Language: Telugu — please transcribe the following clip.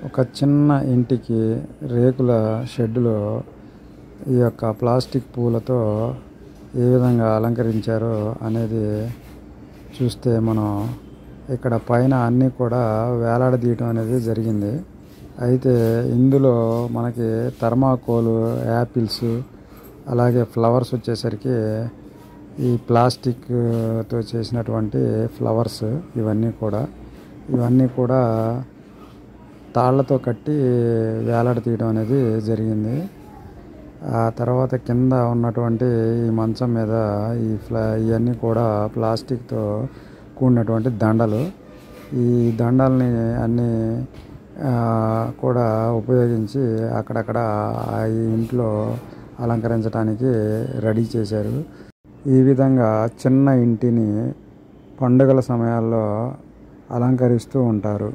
ఒక చిన్న ఇంటికి రేకుల షెడ్డులో ఈ యొక్క ప్లాస్టిక్ పూలతో ఏ విధంగా అలంకరించారో అనేది చూస్తే మనం ఇక్కడ పైన అన్నీ కూడా వేలాడదీయటం అనేది జరిగింది. అయితే ఇందులో మనకి థర్మాకోల్, యాపిల్స్, అలాగే ఫ్లవర్స్ వచ్చేసరికి ఈ ప్లాస్టిక్తో చేసినటువంటి ఫ్లవర్స్ ఇవన్నీ కూడా తాళ్లతో కట్టి వేలాడదీయడం అనేది జరిగింది. ఆ తర్వాత కింద ఉన్నటువంటి ఈ మంచం మీద ఇవన్నీ కూడా ప్లాస్టిక్తో కూడినటువంటి దండలు. ఈ దండల్ని అన్నీ కూడా ఉపయోగించి అక్కడక్కడ ఈ ఇంట్లో అలంకరించడానికి రెడీ చేశారు. ఈ విధంగా చిన్న ఇంటిని పండుగల సమయాల్లో అలంకరిస్తూ ఉంటారు.